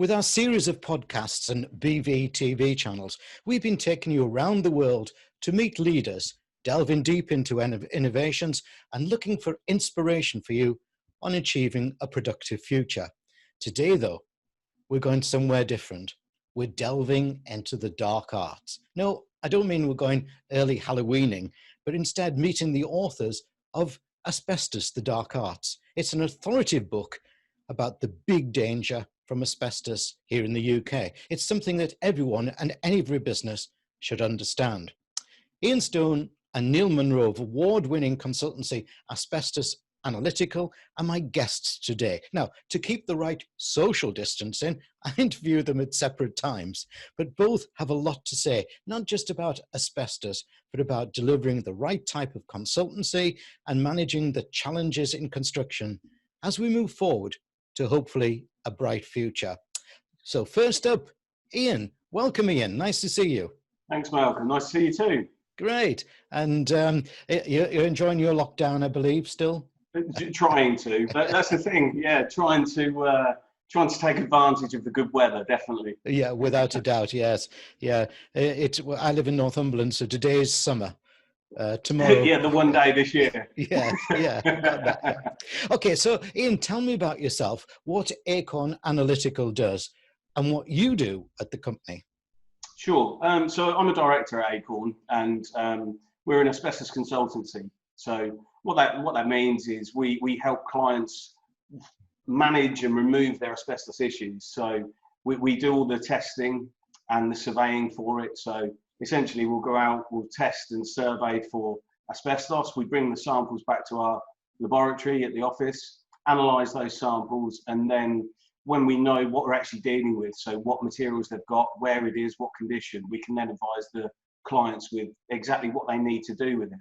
With our series of podcasts and BV TV channels, we've been taking you around the world to meet leaders, delving deep into innovations and looking for inspiration for you on achieving a productive future. Today, though, we're going somewhere different. We're delving into the dark arts. No, I don't mean we're going early Halloweening, but instead meeting the authors of Asbestos, the Dark Arts. It's an authoritative book about the big danger from asbestos here in the UK. It's something that everyone and every business should understand. Ian Stone and Neil Munro of award-winning consultancy Asbestos Analytical are my guests today. Now, to keep the right social distancing, I interview them at separate times, but both have a lot to say, not just about asbestos, but about delivering the right type of consultancy and managing the challenges in construction as we move forward to hopefully a bright future. So first up, Ian. Welcome, Ian. Nice to see you. Thanks, Malcolm. Nice to see you too. Great. And you're enjoying your lockdown, I believe, still? Trying to, but that's the thing. Yeah, trying to take advantage of the good weather, definitely. Yeah, without a doubt. Yes. Yeah. I live in Northumberland, so today's summer. Tomorrow. Yeah, the one day this year. Yeah. Got that, yeah. Okay, so Ian, tell me about yourself, what Acorn Analytical does and what you do at the company. Sure. So I'm a director at Acorn, and we're an asbestos consultancy. So what that means is we help clients manage and remove their asbestos issues. So we do all the testing and the surveying for it. So essentially, we'll go out, we'll test and survey for asbestos. We bring the samples back to our laboratory at the office, analyse those samples, and then when we know what we're actually dealing with, so what materials they've got, where it is, what condition, we can then advise the clients with exactly what they need to do with it.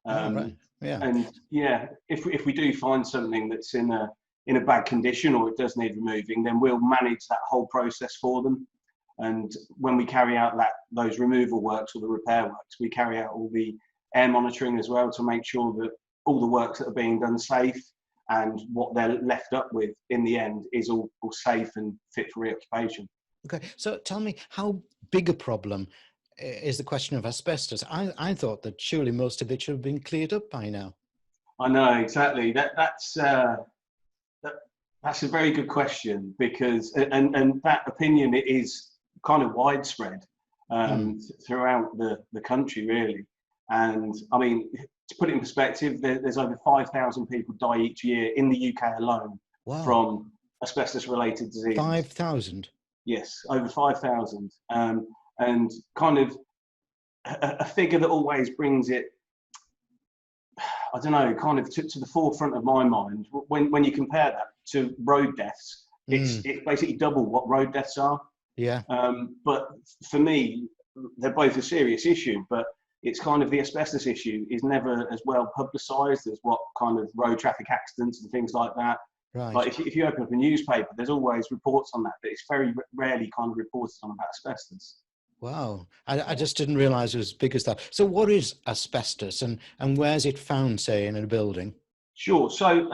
Right. Yeah. And yeah, if we do find something that's in a bad condition or it does need removing, then we'll manage that whole process for them. And when we carry out those removal works or the repair works, we carry out all the air monitoring as well to make sure that all the works that are being done safe and what they're left up with in the end is all safe and fit for reoccupation. Okay, so tell me, how big a problem is the question of asbestos? I thought that surely most of it should have been cleared up by now. I know, exactly. That's a very good question, because and that opinion is kind of widespread throughout the country, really. And I mean, to put it in perspective, there's over 5,000 people die each year in the UK alone. Wow. From asbestos-related diseases. 5,000? Yes, over 5,000. And kind of a figure that always brings it, I don't know, kind of to the forefront of my mind, when you compare that to road deaths, it's basically double what road deaths are. Yeah. But for me, they're both a serious issue, but it's kind of the asbestos issue is never as well publicised as what kind of road traffic accidents and things like that. Right. Like if you open up a newspaper, there's always reports on that, but it's very rarely kind of reported on about asbestos. Wow, I just didn't realise it was as big as that. So what is asbestos and where's it found, say, in a building? Sure, so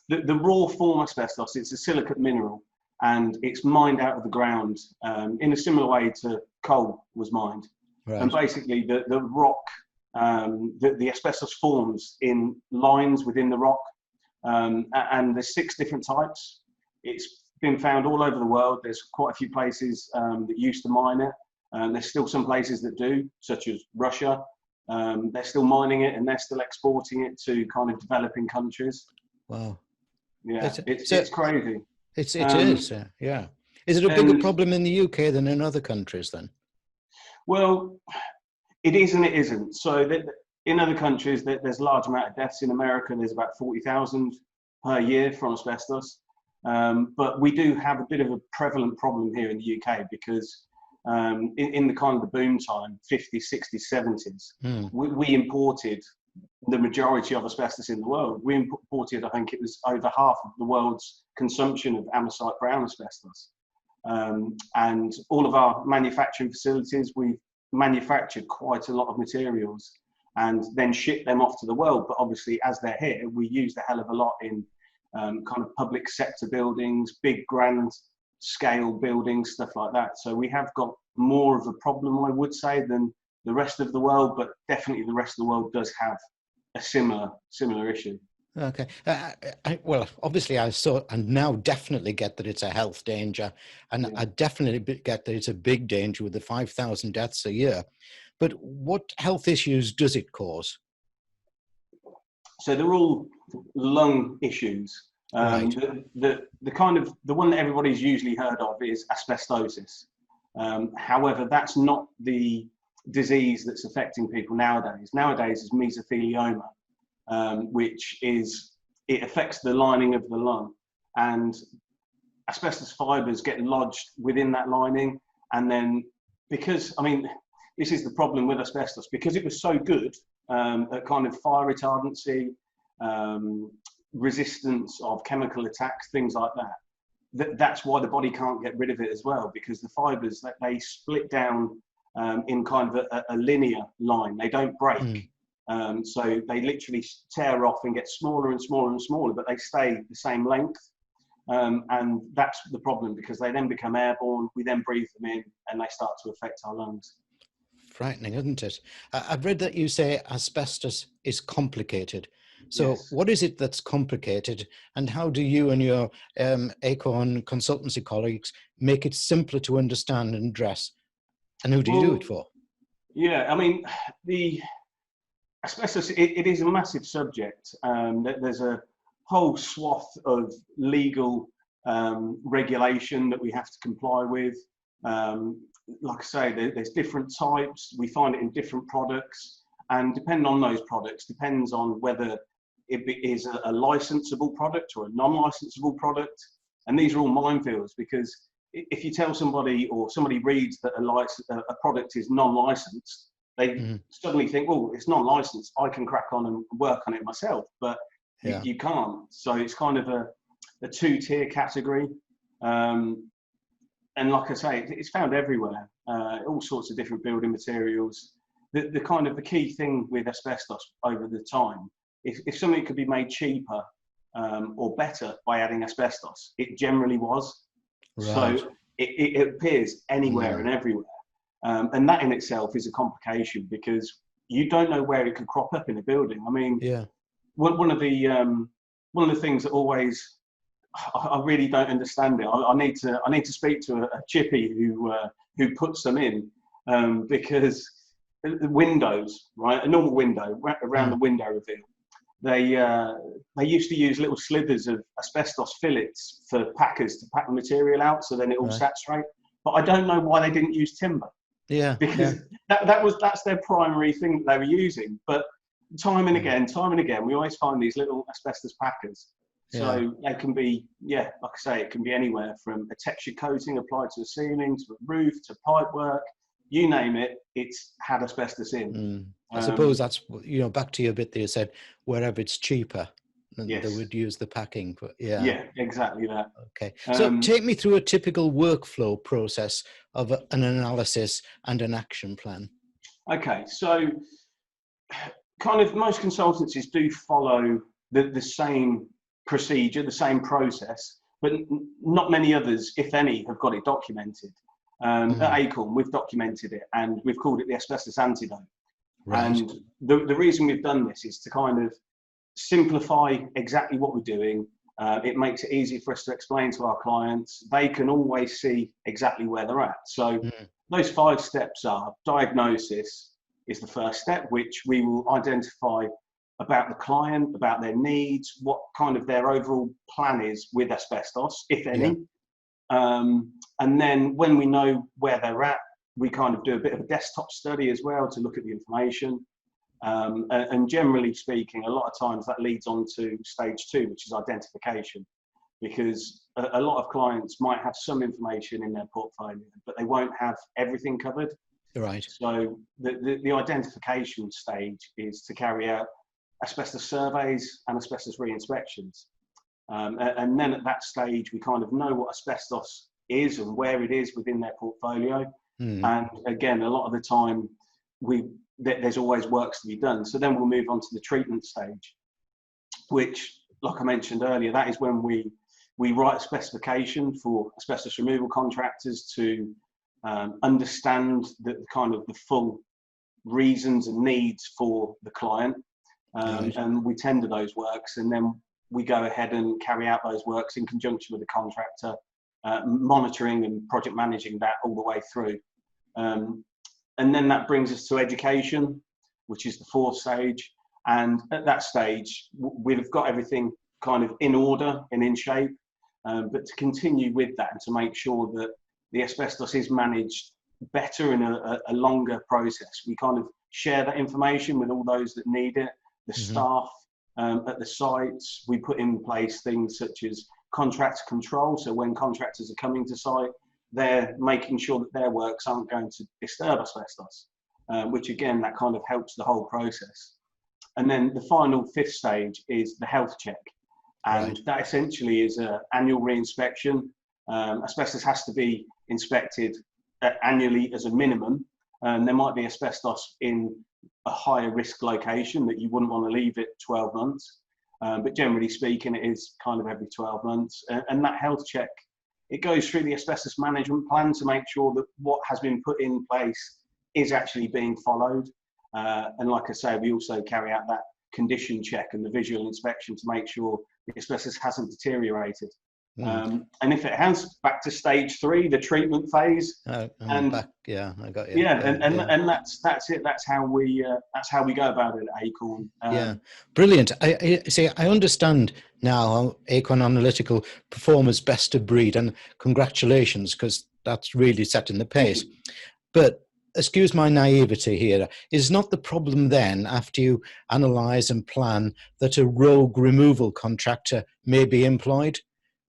the raw form asbestos, it's a silicate mineral, and it's mined out of the ground in a similar way to coal was mined. Right. And basically the rock, the asbestos forms in lines within the rock, and there's 6 different types. It's been found all over the world. There's quite a few places that used to mine it. There's still some places that do, such as Russia. They're still mining it and they're still exporting it to kind of developing countries. Wow. Yeah, it's crazy. It is, yeah. Is it a bigger problem in the UK than in other countries then? Well, it is and it isn't. So in other countries, there's a large amount of deaths. In America, there's about 40,000 per year from asbestos. But we do have a bit of a prevalent problem here in the UK because in the kind of the boom time, 50s, 60s, 70s, we imported the majority of asbestos in the world. We imported, I think it was over half of the world's consumption of amosite brown asbestos. And all of our manufacturing facilities, we've manufactured quite a lot of materials and then ship them off to the world. But obviously, as they're here, we use a hell of a lot in kind of public sector buildings, big grand scale buildings, stuff like that. So we have got more of a problem, I would say, than the rest of the world, but definitely the rest of the world does have a similar issue. Okay. Well, obviously, I saw and now definitely get that it's a health danger, and Yeah. I definitely get that it's a big danger with the 5,000 deaths a year. But what health issues does it cause? So they're all lung issues. Right. The kind of the one that everybody's usually heard of is asbestosis. However, that's not the disease that's affecting people nowadays. Nowadays is mesothelioma, which is, it affects the lining of the lung, and asbestos fibers get lodged within that lining. And then, because, I mean, this is the problem with asbestos, because it was so good at kind of fire retardancy, resistance of chemical attacks, things like that. That's why the body can't get rid of it as well, because the fibers, that they split down in kind of a linear line. They don't break. So they literally tear off and get smaller and smaller and smaller, but they stay the same length. And that's the problem, because they then become airborne. We then breathe them in, and they start to affect our lungs. Frightening, isn't it? I've read that you say asbestos is complicated. So Yes. what is it that's complicated, and how do you and your Acorn consultancy colleagues make it simpler to understand and address? And who do you do it for? Yeah, I mean, the asbestos, it is a massive subject. There's a whole swath of legal regulation that we have to comply with. Like I say, there's different types. We find it in different products, and depending on those products, depends on whether it is a licensable product or a non-licensable product. And these are all minefields, because if you tell somebody, or somebody reads that a product is non-licensed, they suddenly think, well, it's non-licensed, I can crack on and work on it myself, but you can't. So it's kind of a two-tier category. And like I say, it's found everywhere, all sorts of different building materials. The key thing with asbestos over the time, if something could be made cheaper or better by adding asbestos, it generally was. Right. So it appears anywhere and everywhere. And that in itself is a complication, because you don't know where it could crop up in a building. I mean, one of the things that always, I really don't understand it. I need to speak to a chippy who puts them in, because the windows, right, a normal window around the window reveal, they used to use little slithers of asbestos fillets for packers to pack the material out, so then it all saturate. But I don't know why they didn't use timber. Because that's their primary thing that they were using. But time and again, we always find these little asbestos packers. So they can be, like I say, it can be anywhere from a texture coating applied to a ceiling, to a roof, to pipe work, you name it, it's had asbestos in. I suppose that's, back to your bit that you said, wherever it's cheaper, Yes. they would use the packing. But yeah, exactly that. Okay. So take me through a typical workflow process of an analysis and an action plan. Okay, so kind of most consultancies do follow the same procedure, the same process, but not many others, if any, have got it documented. At Acorn, we've documented it, and we've called it the asbestos antidote. Right. And the reason we've done this is to kind of simplify exactly what we're doing. It makes it easy for us to explain to our clients. They can always see exactly where they're at. So those 5 steps are: diagnosis is the first step, which we will identify about the client, about their needs, what kind of their overall plan is with asbestos, if any. And then when we know where they're at, we kind of do a bit of a desktop study as well to look at the information. And generally speaking, a lot of times that leads on to stage 2, which is identification, because a lot of clients might have some information in their portfolio, but they won't have everything covered. Right. So the identification stage is to carry out asbestos surveys and asbestos re-inspections. And then at that stage, we kind of know what asbestos is and where it is within their portfolio. And again, a lot of the time, there's always works to be done. So then we'll move on to the treatment stage, which, like I mentioned earlier, that is when we we write a specification for asbestos removal contractors to understand the kind of the full reasons and needs for the client. Right. And we tender those works, and then we go ahead and carry out those works in conjunction with the contractor, monitoring and project managing that all the way through. And then that brings us to education, which is the fourth stage. And at that stage, we've got everything kind of in order and in shape. But to continue with that and to make sure that the asbestos is managed better in a longer process, we kind of share that information with all those that need it, the staff at the sites. We put in place things such as contractor control. So when contractors are coming to site, they're making sure that their works aren't going to disturb asbestos, which again, that kind of helps the whole process. And then the final fifth stage is the health check. And that essentially is an annual re-inspection. Asbestos has to be inspected annually as a minimum. There might be asbestos in a higher risk location that you wouldn't want to leave it 12 months. But generally speaking, it is kind of every 12 months. And that health check, it goes through the asbestos management plan to make sure that what has been put in place is actually being followed. And like I say, we also carry out that condition check and the visual inspection to make sure the asbestos hasn't deteriorated. And if it has, back to stage 3, the treatment phase. And back, yeah, I got you. Yeah, and that's it. That's how we go about it at Acorn. Yeah, brilliant. I see. I understand now how Acorn Analytical perform as best of breed, and congratulations, because that's really setting the pace. But excuse my naivety here, is not the problem then, after you analyse and plan, that a rogue removal contractor may be employed,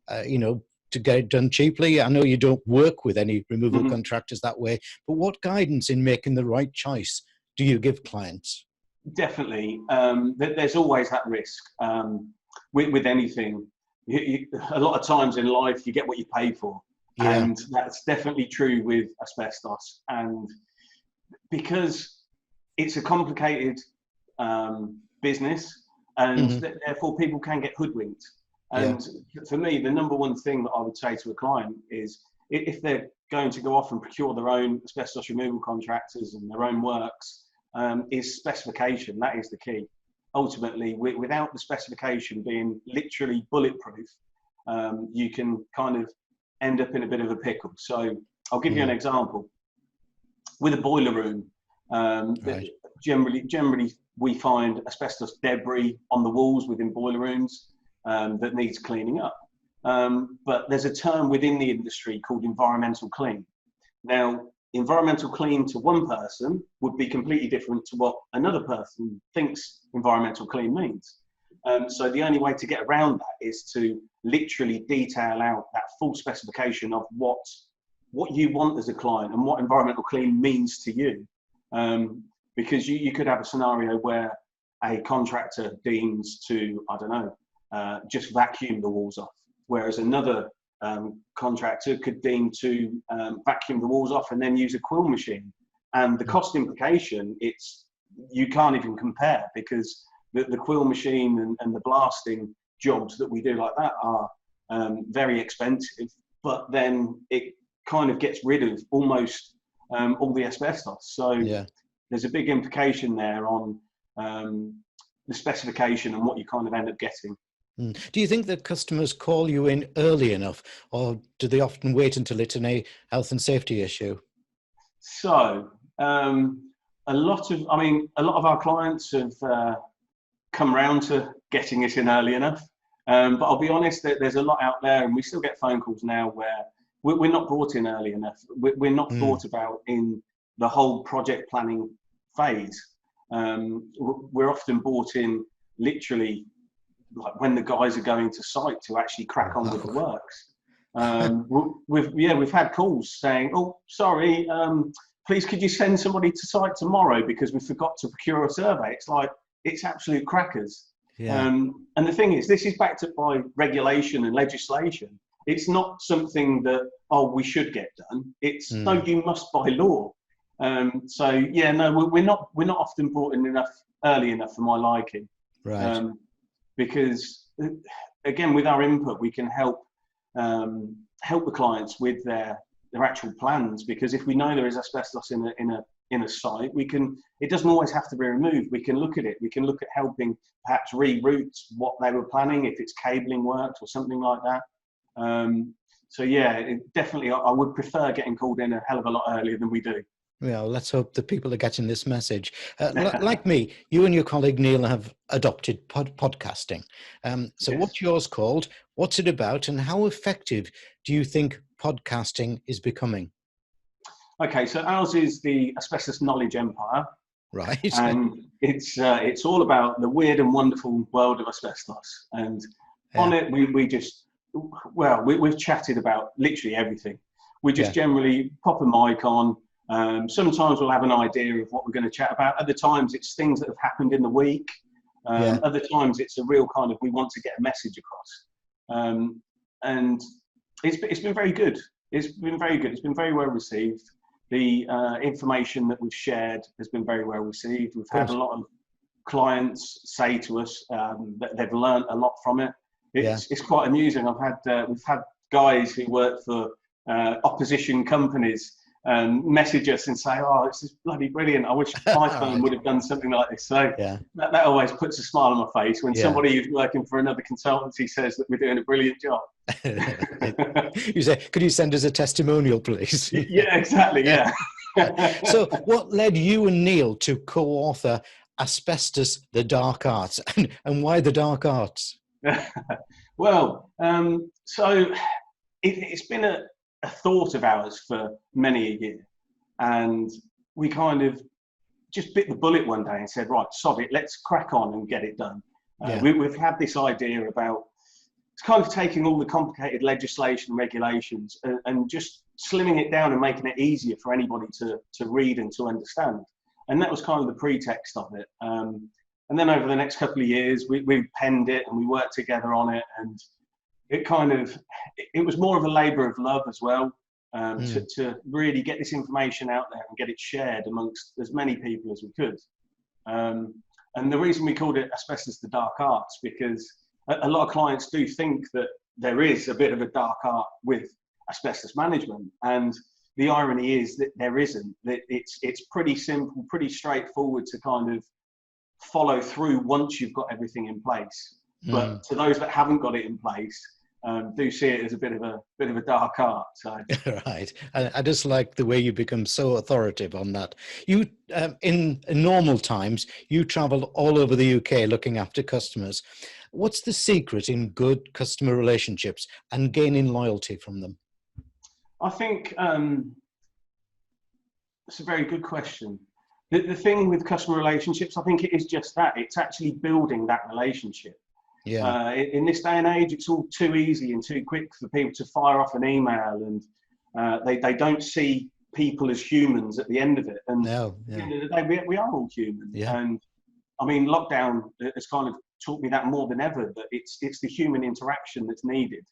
to get it done cheaply? I know you don't work with any removal contractors that way, but what guidance in making the right choice do you give clients? Definitely. There's always that risk with anything. A lot of times in life, you get what you pay for. Yeah. And that's definitely true with asbestos. And because it's a complicated business, and therefore people can get hoodwinked. And for me, the number one thing that I would say to a client is, if they're going to go off and procure their own asbestos removal contractors and their own works, is specification. That is the key. Ultimately, without the specification being literally bulletproof, you can kind of end up in a bit of a pickle. So I'll give you an example. With a boiler room, generally we find asbestos debris on the walls within boiler rooms that needs cleaning up. But there's a term within the industry called environmental clean. Now, environmental clean to one person would be completely different to what another person thinks environmental clean means. So the only way to get around that is to literally detail out that full specification of what you want as a client and what environmental clean means to you. Because you could have a scenario where a contractor deems to, I don't know, just vacuum the walls off, whereas another contractor could deem to vacuum the walls off and then use a quill machine. And the cost implication, you can't even compare, because the quill machine and the blasting jobs that we do like that are very expensive, but then it kind of gets rid of almost all the asbestos. So there's a big implication there on the specification and what you kind of end up getting. Do you think that customers call you in early enough, or do they often wait until it's a health and safety issue? So a lot of our clients have come round to getting it in early enough. But I'll be honest, there's a lot out there, and we still get phone calls now where we're not brought in early enough. We're not thought about in the whole project planning phase. We're often brought in literally like when the guys are going to site to actually crack on with the works. We've had calls saying, "Oh, sorry, please could you send somebody to site tomorrow because we forgot to procure a survey." It's like, it's absolute crackers. And the thing is, this is backed up by regulation and legislation. It's not something that, we should get done. It's no, you must by law. We're not often brought in early enough for my liking. Right. Because again, with our input, we can help help the clients with their actual plans, because if we know there is asbestos in a site, it doesn't always have to be removed. We can look at it. We can look at helping perhaps reroute what they were planning, if it's cabling works or something like that. So yeah, definitely, I would prefer getting called in a hell of a lot earlier than we do. Well, let's hope that people are getting this message. Like me, you and your colleague Neil have adopted podcasting. So Yes. what's yours called? What's it about? And how effective do you think podcasting is becoming? Okay, so ours is the Asbestos Knowledge Empire, Right. and it's all about the weird and wonderful world of asbestos. And on it, we've chatted about literally everything. We just generally pop a mic on. Sometimes we'll have an idea of what we're going to chat about. Other times it's things that have happened in the week. Other times it's a real kind of, we want to get a message across. And it's been very good. It's been very good. It's been very well received. The information that we've shared has been very well received. We've had a lot of clients say to us that they've learned a lot from it. It's quite amusing. We've had guys who work for opposition companies message us and say, "Oh, this is bloody brilliant. I wish my firm would have done something like this." So that always puts a smile on my face when somebody who's working for another consultancy says that we're doing a brilliant job. You say, "Could you send us a testimonial, please?" Yeah, exactly. Yeah. So what led you and Neil to co-author Asbestos, the Dark Arts, and why the Dark Arts? Well, so it's been a thought of ours for many a year, and we kind of just bit the bullet one day and said, right, sod it, let's crack on and get it done. We've had this idea about it's kind of taking all the complicated legislation, regulations, and just slimming it down and making it easier for anybody to read and to understand. And that was kind of the pretext of it. And then over the next couple of years, we penned it and we worked together on it. And it was more of a labour of love as well, to really get this information out there and get it shared amongst as many people as we could. And the reason we called it Asbestos, the Dark Arts, because a lot of clients do think that there is a bit of a dark art with asbestos management. And the irony is that there isn't, that it's pretty simple, pretty straightforward to kind of follow through once you've got everything in place. But to those that haven't got it in place, do see it as a bit of a dark art. So. Right. I just like the way you become so authoritative on that. You, in normal times, you travel all over the UK looking after customers. What's the secret in good customer relationships and gaining loyalty from them? I think it's a very good question. The thing with customer relationships, I think it is just that. It's actually building that relationship. Yeah. In this day and age, it's all too easy and too quick for people to fire off an email, and they don't see people as humans at the end of it. And at the end of the day, we are all human. Yeah. And I mean, lockdown has kind of taught me that more than ever, that it's the human interaction that's needed.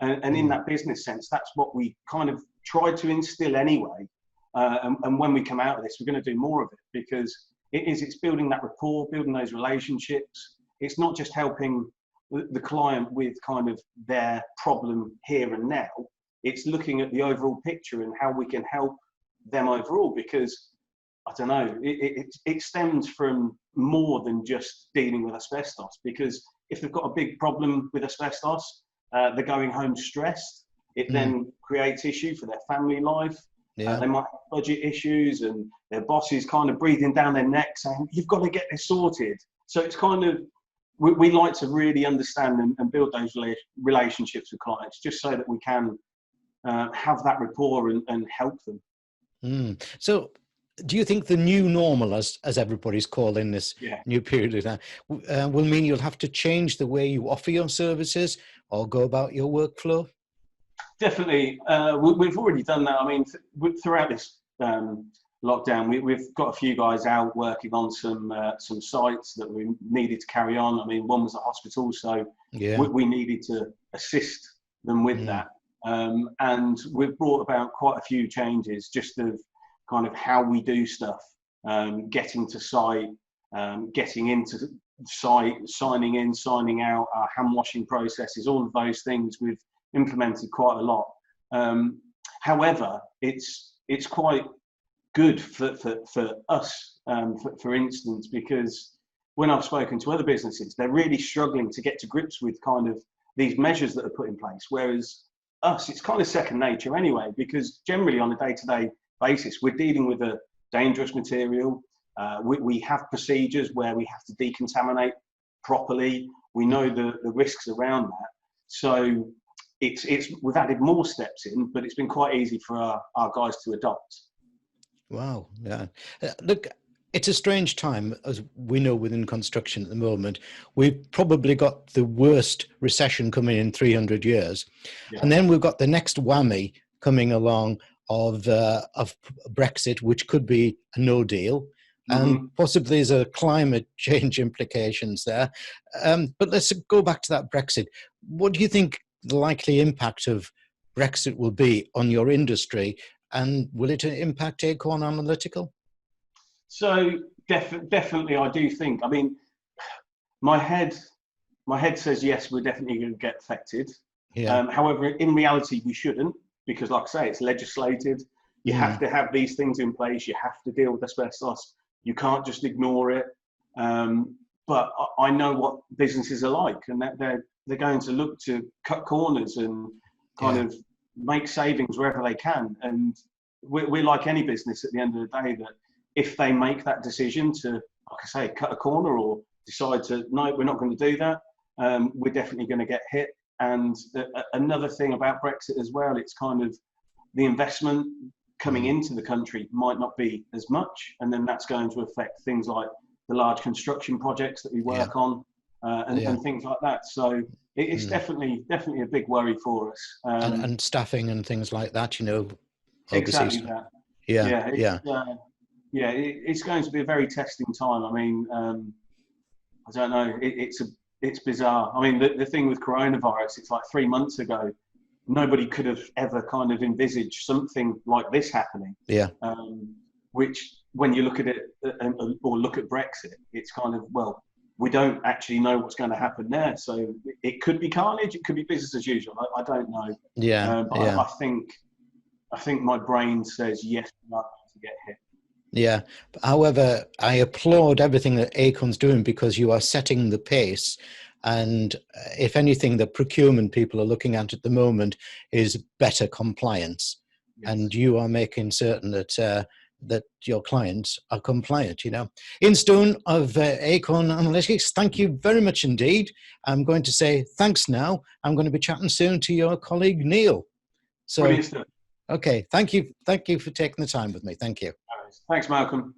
And in that business sense, that's what we kind of tried to instill anyway. And when we come out of this, we're going to do more of it, because it's building that rapport, building those relationships. It's not just helping the client with kind of their problem here and now. It's looking at the overall picture and how we can help them overall, because I don't know, it stems from more than just dealing with asbestos, because if they've got a big problem with asbestos, they're going home stressed. It then creates issue for their family life. They might have budget issues, and their boss is kind of breathing down their neck saying, you've got to get this sorted. So it's kind of, we like to really understand and build those relationships with clients, just so that we can have that rapport and help them. So do you think the new normal, as everybody's calling this new period of time, will mean you'll have to change the way you offer your services or go about your workflow? Definitely. We've already done that. I mean, throughout this lockdown, we've got a few guys out working on some sites that we needed to carry on. I mean, one was a hospital, so we needed to assist them with that. And we've brought about quite a few changes, just of kind of how we do stuff, getting to site, getting into site, signing in, signing out, our hand washing processes, all of those things. implemented quite a lot. However, it's quite good for us, for instance, because when I've spoken to other businesses, they're really struggling to get to grips with kind of these measures that are put in place. Whereas us, it's kind of second nature anyway, because generally on a day-to-day basis, we're dealing with a dangerous material. We have procedures where we have to decontaminate properly. We know the risks around that. So we've added more steps in, but it's been quite easy for our guys to adopt. Wow. Yeah. Look, it's a strange time, as we know, within construction at the moment. We've probably got the worst recession coming in 300 years. Yeah. And then we've got the next whammy coming along of Brexit, which could be a no deal. And possibly there's a climate change implications there. But let's go back to that Brexit. What do you think the likely impact of Brexit will be on your industry? And will it impact Acorn Analytical? So definitely, I do think. I mean, my head says yes, we're definitely going to get affected. Yeah. However, in reality, we shouldn't, because, like I say, it's legislated. You have to have these things in place. You have to deal with asbestos. You can't just ignore it. But I know what businesses are like, and that they're going to look to cut corners and kind of make savings wherever they can. And we're like any business at the end of the day, that if they make that decision to, like I say, cut a corner or decide to, no, we're not going to do that, we're definitely going to get hit. And another thing about Brexit as well, it's kind of the investment coming into the country might not be as much. And then that's going to affect things like the large construction projects that we work on and things like that. So it's definitely a big worry for us. And staffing and things like that, you know. Exactly that. It's going to be a very testing time. I mean, I don't know. It's bizarre. I mean, the thing with coronavirus, it's like 3 months ago, nobody could have ever kind of envisaged something like this happening. Yeah. Which, when you look at it or look at Brexit, it's kind of, well, we don't actually know what's going to happen there. So it could be carnage. It could be business as usual. I don't know. I think my brain says yes, not to get hit. Yeah. However, I applaud everything that Acorn's doing, because you are setting the pace. And if anything, the procurement people are looking at the moment is better compliance. Yes. And you are making certain that that your clients are compliant, you know. In Stone of Acorn Analytics, thank you very much indeed. I'm going to say thanks now. I'm going to be chatting soon to your colleague, Neil. So, brilliant stuff. Okay, thank you for taking the time with me. Thank you. Thanks, Malcolm.